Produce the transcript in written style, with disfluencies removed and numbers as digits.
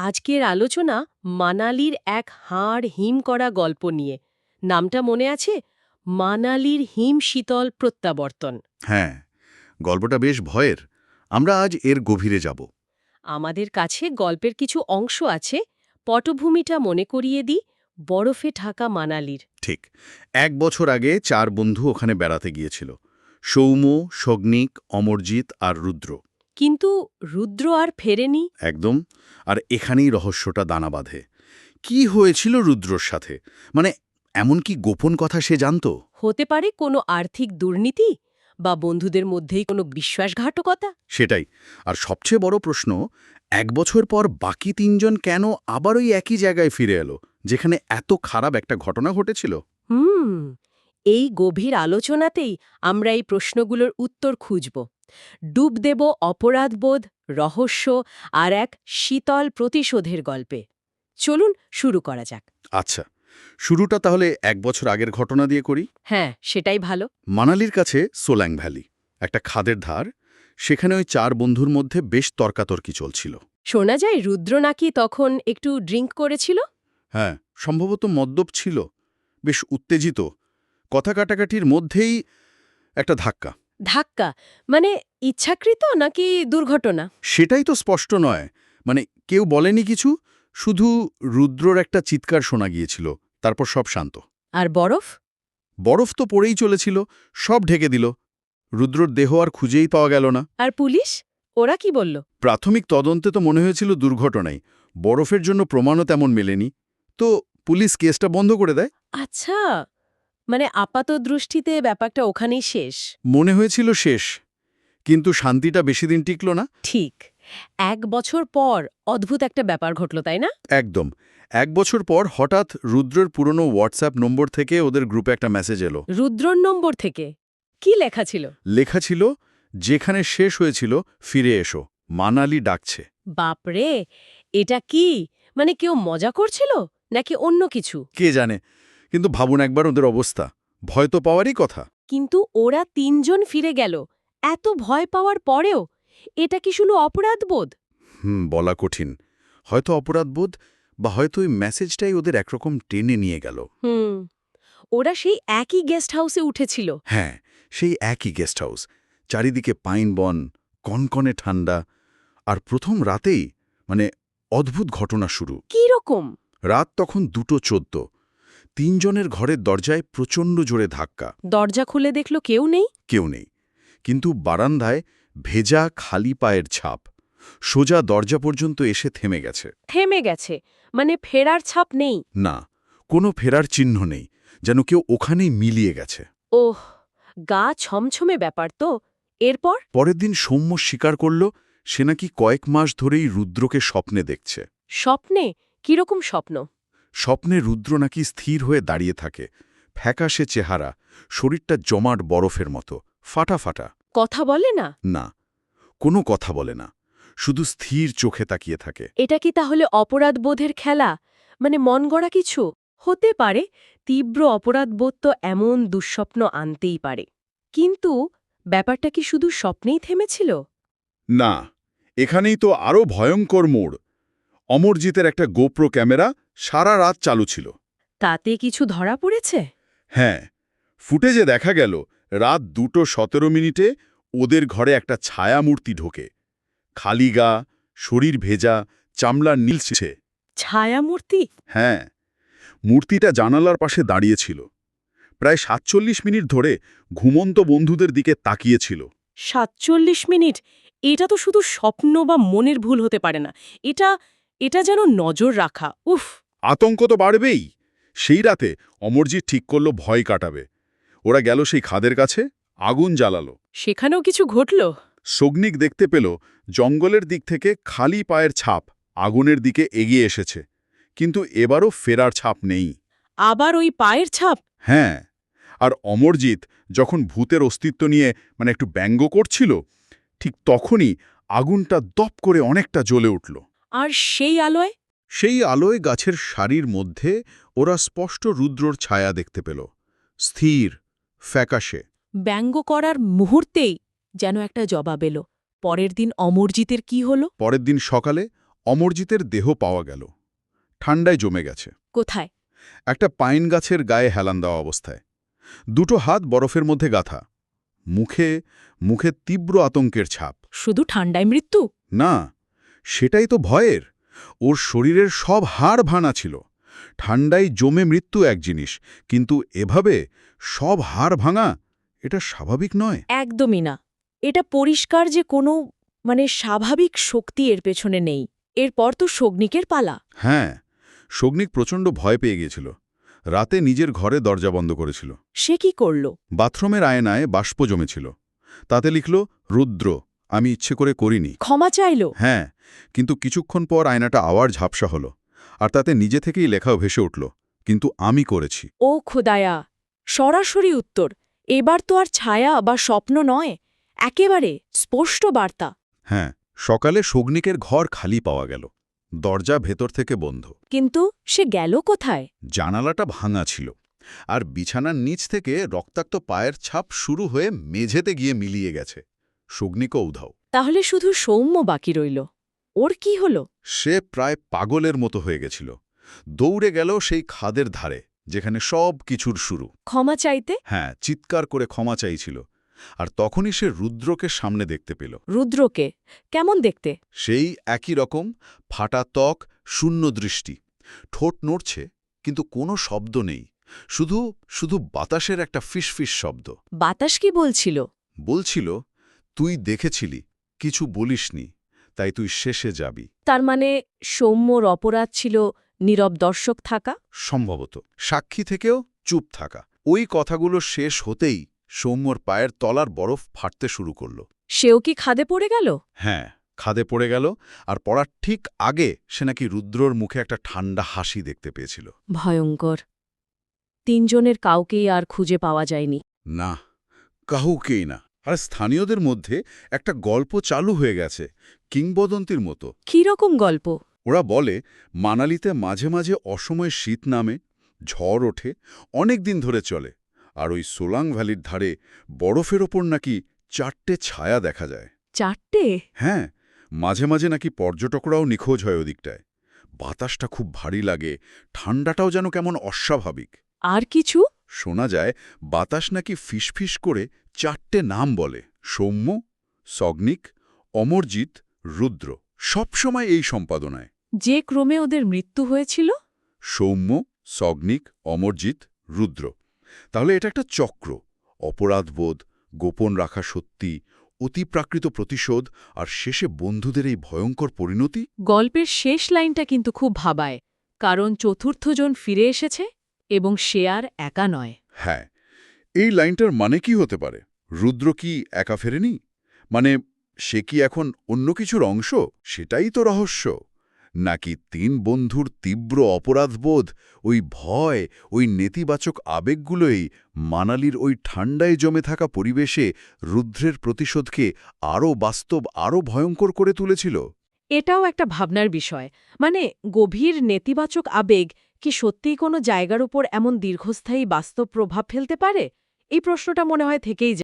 আজকের আলোচনা মানালির এক হাড় হিম করা গল্প নিয়ে। নামটা মনে আছে? মানালির হিম শীতল প্রত্যাবর্তন। হ্যাঁ, গল্পটা বেশ ভয়ের। আমরা আজ এর গভীরে যাব। আমাদের কাছে গল্পের কিছু অংশ আছে। পটভূমিটা মনে করিয়ে দিই, বরফে ঢাকা মানালির। ঠিক 1 বছর আগে 4 বন্ধু ওখানে বেড়াতে গিয়েছিল। সৌম্য, সগ্নিক, অমরজিৎ আর রুদ্র। কিন্তু রুদ্র আর ফেরেনি। একদম। আর এখানেই রহস্যটা দানা বাঁধে। কি হয়েছিল রুদ্রর সাথে? মানে এমন কি গোপন কথা সে জানত? হতে পারে কোনো আর্থিক দুর্নীতি বা বন্ধুদের মধ্যেই কোনো বিশ্বাসঘাতকতা। সেটাই। আর সবচেয়ে বড় প্রশ্ন, 1 বছর পর বাকি 3জন কেন আবার ওই একই জায়গায় ফিরে এলো, যেখানে এত খারাপ একটা ঘটনা ঘটেছিল? হুম, এই গভীর আলোচনাতেই আমরা এই প্রশ্নগুলোর উত্তর খুঁজব। ডুব দেব অপরাধবোধ, রহস্য আর এক শীতল প্রতিশোধের গল্পে। চলুন শুরু করা যাক। আচ্ছা, শুরুটা তাহলে 1 বছর আগের ঘটনা দিয়ে করি। হ্যাঁ, সেটাই ভালো। মানালির কাছে সোল্যাং ভ্যালি, একটা খাদের ধার। সেখানে ওই 4 বন্ধুর মধ্যে বেশ তর্কাতর্কি চলছিল। শোনা যায় রুদ্র নাকি তখন একটু ড্রিঙ্ক করেছিল। হ্যাঁ, সম্ভবত মদ্যপ ছিল, বেশ উত্তেজিত। কথা কাটাকাটির মধ্যেই একটা ধাক্কা। ধাক্কা মানে ইচ্ছাকৃত নাকি দুর্ঘটনা? সেটাই তো স্পষ্ট নয়। মানে কেউ বলেনি কিছু, শুধু রুদ্রর একটা চিৎকার শোনা গিয়েছিল। তারপর সব শান্ত। আর বরফ? বরফ তো পড়েই চলেছিল, সব ঢেকে দিল। রুদ্রর দেহ আর খুঁজেই পাওয়া গেল না। আর পুলিশ, ওরা কি বলল? প্রাথমিক তদন্তে তো মনে হয়েছিল দুর্ঘটনাই। বরফের জন্য প্রমাণও তেমন মেলেনি। তো পুলিশ কেসটা বন্ধ করে দেয়। আচ্ছা, মানে আপাত দৃষ্টিতে ব্যাপারটা ওখানেই শেষ। মনে হয়েছিল শেষ, কিন্তু শান্তিটা বেশি দিন টিকল না। ঠিক 1 বছর পর অদ্ভুত একটা ব্যাপার ঘটল, তাই না? একদম। 1 বছর পর হঠাৎ রুদ্রের পুরনো হোয়াটসঅ্যাপ নম্বর থেকে ওদের গ্রুপে একটা মেসেজ এলো। রুদ্রর নম্বর থেকে কি লেখা ছিল? লেখা ছিল, যেখানে শেষ হয়েছিল ফিরে এসো, মানালি ডাকছে। বাপরে, এটা কি? মানে কেউ মজা করছিল নাকি অন্য কিছু? কে জানে, কিন্তু ভাবুন একবার ওদের অবস্থা। ভয় তো পাওয়ারই কথা। কিন্তু ওরা 3জন ফিরে গেল, এত ভয় পাওয়ার পরেও। এটা কি শুধু অপরাধবোধ? বলা কঠিন। হয়তো অপরাধবোধ, বা হয়তো ওই মেসেজটাই ওদের একরকম টেনে নিয়ে গেল। ওরা সেই একই গেস্ট হাউসে উঠেছিল। হ্যাঁ, সেই একই গেস্ট হাউস। চারিদিকে পাইন বন, কনকনে ঠান্ডা। আর প্রথম রাতেই মানে অদ্ভুত ঘটনা শুরু। কি রকম? রাত তখন 2:14। 3জনের ঘরের দরজায় প্রচণ্ড জোরে ধাক্কা। দরজা খুলে দেখল কেউ নেই। কেউ নেই, কিন্তু বারান্দায় ভেজা খালি পায়ের ছাপ। সোজা দরজা পর্যন্ত এসে থেমে গেছে। থেমে গেছে মানে ফেরার ছাপ নেই? না, কোনো ফেরার চিহ্ন নেই, যেন কেউ ওখানেই মিলিয়ে গেছে। ওহ, গা ছমছমে ব্যাপার তো। এরপর? পরের দিন সৌম্য স্বীকার করল, সে নাকি কয়েক মাস ধরেই রুদ্রকে স্বপ্নে দেখছে। স্বপ্নে? কিরকম স্বপ্ন? স্বপ্নে রুদ্র নাকি স্থির হয়ে দাঁড়িয়ে থাকে, ফ্যাকাশে চেহারা, শরীরটা জমাট বরফের মতো, ফাটা ফাটা। কথা বলে না? না, কোনো কথা বলে না, শুধু স্থির চোখে তাকিয়ে থাকে। এটা কি তাহলে অপরাধবোধের খেলা? মানে মন গড়া কিছু? হতে পারে। তীব্র অপরাধবোধ তো এমন দুঃস্বপ্ন আনতেই পারে। কিন্তু ব্যাপারটা কি শুধু স্বপ্নেই থেমেছিল? না, এখানেই তো আরও ভয়ঙ্কর মোড়। অমরজিতের একটা গোপ্রো ক্যামেরা সারা রাত চালু ছিল। তাতে কিছু ধরা পড়েছে? হ্যাঁ, ফুটেজে দেখা গেল রাত 2:17 ওদের ঘরে একটা ছায়ামূর্তি ঢোকে। খালি গা, শরীর ভেজা, চামড়া নীলছে। ছায়ামূর্তি? হ্যাঁ, মূর্তিটা জানালার পাশে দাঁড়িয়েছিল। প্রায় 47 মিনিট ধরে ঘুমন্ত বন্ধুদের দিকে তাকিয়েছিল। 47 মিনিট? এটা তো শুধু স্বপ্ন বা মনের ভুল হতে পারে না। এটা এটা যেন নজর রাখা। উফ! আতঙ্ক তো বাড়বেই। সেই রাতে অমরজিৎ ঠিক করল ভয় কাটাবে। ওরা গেল সেই খাদের কাছে, আগুন জ্বালালো। সেখানেও কিছু ঘটল? সগ্নিক দেখতে পেল জঙ্গলের দিক থেকে খালি পায়ের ছাপ আগুনের দিকে এগিয়ে এসেছে, কিন্তু এবারও ফেরার ছাপ নেই। আবার ওই পায়ের ছাপ? হ্যাঁ, আর অমরজিৎ যখন ভূতের অস্তিত্ব নিয়ে একটু ব্যঙ্গ করছিল, ঠিক তখনই আগুনটা দপ করে অনেকটা জ্বলে উঠল। আর সেই আলোয়? সেই আলোয় গাছের সারির মধ্যে ওরা স্পষ্ট রুদ্রর ছায়া দেখতে পেল, স্থির, ফ্যাকাশে। ব্যঙ্গ করার মুহূর্তেই যেন একটা জবাব এলো। পরের দিন অমরজিতের কি হলো? পরের দিন সকালে অমরজিতের দেহ পাওয়া গেল, ঠান্ডায় জমে গেছে, কোথায়? একটা পাইন গাছের গায়ে হেলান দেওয়া অবস্থায়, দুটো হাত বরফের মধ্যে গাঁথা, মুখে মুখে তীব্র আতঙ্কের ছাপ। শুধু ঠান্ডায় মৃত্যু? না, সেটাই তো ভয়ের। ওর শরীরের সব হাড় ভাঙা ছিল। ঠান্ডায় জমে মৃত্যু এক জিনিস, কিন্তু এভাবে সব হাড় ভাঙা, এটা স্বাভাবিক নয়। একদমই না। এটা পরিষ্কার যে কোনো স্বাভাবিক শক্তি এর পেছনে নেই। এরপর তো শগ্নিকের পালা। হ্যাঁ, শগ্নিক প্রচণ্ড ভয় পেয়ে গিয়েছিল। রাতে নিজের ঘরে দরজা বন্ধ করেছিল। সে কি করল? বাথরুমের আয়নায় বাষ্প জমেছিল, তাতে লিখল, রুদ্র, আমি ইচ্ছে করে করিনি। ক্ষমা চাইল? হ্যাঁ, কিন্তু কিছুক্ষণ পর আয়নাটা আবার ঝাপসা হলো, আর তাতে নিজে থেকেই লেখাও ভেসে উঠল, কিন্তু আমি করেছি। ও খোদায়া! সরাসরি উত্তর। এবার তো আর ছায়া বা স্বপ্ন নয়, একেবারে স্পষ্ট বার্তা। হ্যাঁ, সকালে শগ্নিকের ঘর খালি পাওয়া গেল, দরজা ভেতর থেকে বন্ধ। কিন্তু সে গেল কোথায়? জানালাটা ভাঙা ছিল, আর বিছানার নিচ থেকে রক্তাক্ত পায়ের ছাপ শুরু হয়ে মেঝেতে গিয়ে মিলিয়ে গেছে। শগ্নিকও উধাও। তাহলে শুধু সৌম্য বাকি রইল। ওর কি হলো? সে প্রায় পাগলের মতো হয়ে গেছিল। দৌড়ে গেল সেই খাদের ধারে, যেখানে সব কিছুর শুরু। ক্ষমা চাইতে? হ্যাঁ, চিৎকার করে ক্ষমা চাইছিল। আর তখনই সে রুদ্রকে সামনে দেখতে পেল। রুদ্রকে? কেমন দেখতে? সেই একই রকম, ফাটা ত্বক, শূন্য দৃষ্টি, ঠোঁট নড়ছে, কিন্তু কোনো শব্দ নেই, শুধু শুধু বাতাসের একটা ফিসফিস শব্দ। বাতাস কি বলছিল? বলছিল, তুই দেখেছিলি, কিছু বলিসনি, তাই তুই শেষে যাবি। তার মানে সৌম্যর অপরাধ ছিল নীরব দর্শক থাকা? সম্ভবত সাক্ষী থেকেও চুপ থাকা। ওই কথাগুলো শেষ হতেই সৌম্যর পায়ের তলার বরফ ফাটতে শুরু করল। সেও কি খাদে পড়ে গেল? হ্যাঁ, খাদে পড়ে গেল, আর পড়ার ঠিক আগে সে নাকি রুদ্রর মুখে একটা ঠান্ডা হাসি দেখতে পেয়েছিল। ভয়ঙ্কর। তিনজনের কাউকেই আর খুঁজে পাওয়া যায়নি। না, কাউকেই না। আর স্থানীয়দের মধ্যে একটা গল্প চালু হয়ে গেছে, কিংবদন্তির মতো। কী রকম গল্প? ওরা বলে, মানালিতে মাঝে মাঝে অসময়ে শীত নামে, ঝড় ওঠে, অনেক দিন ধরে চলে, আর ওই সোলাং ভ্যালির ধারে বরফের ওপর নাকি 4টে ছায়া দেখা যায়। 4টে? হ্যাঁ, মাঝে মাঝে নাকি পর্যটকরাও নিখোঁজ হয় ওদিকটায়। বাতাসটা খুব ভারী লাগে, ঠান্ডাটাও যেন কেমন অস্বাভাবিক। আর কিছু? শোনা যায়, বাতাস নাকি ফিসফিস করে 4টে নাম বলে, সৌম্য, সগ্নিক, অমরজিৎ, রুদ্র, সবসময় এই সম্পাদনায়। যে ক্রমে ওদের মৃত্যু হয়েছিল? সৌম্য, সগ্নিক, অমরজিৎ, রুদ্র। তাহলে এটা একটা চক্র। অপরাধবোধ, গোপন রাখা সত্যি, অতিপ্রাকৃত প্রতিশোধ, আর শেষে বন্ধুদের এই ভয়ঙ্কর পরিণতি। গল্পের শেষ লাইনটা কিন্তু খুব ভাবায়, কারণ চতুর্থজন ফিরে এসেছে এবং সে আর একা নয়। হ্যাঁ, এই লাইনটার মানে কি হতে পারে? রুদ্র কি একা ফেরেনি? মানে, সে কি এখন অন্য কিছুর অংশ? সেটাই তো রহস্য। নাকি 3 বন্ধুর তীব্র অপরাধবোধ, ওই ভয়, ওই নেতিবাচক আবেগগুলোই মানালির ওই ঠান্ডায় জমে থাকা পরিবেশে রুদ্রের প্রতিশোধকে আরও বাস্তব, আরও ভয়ঙ্কর করে তুলেছিল? এটাও একটা ভাবনার বিষয়। গভীর নেতিবাচক আবেগ কি সত্যিই কোনো জায়গার উপর এমন দীর্ঘস্থায়ী বাস্তব প্রভাব ফেলতে পারে? এই প্রশ্নটা মনে হয় থেকেই যায়।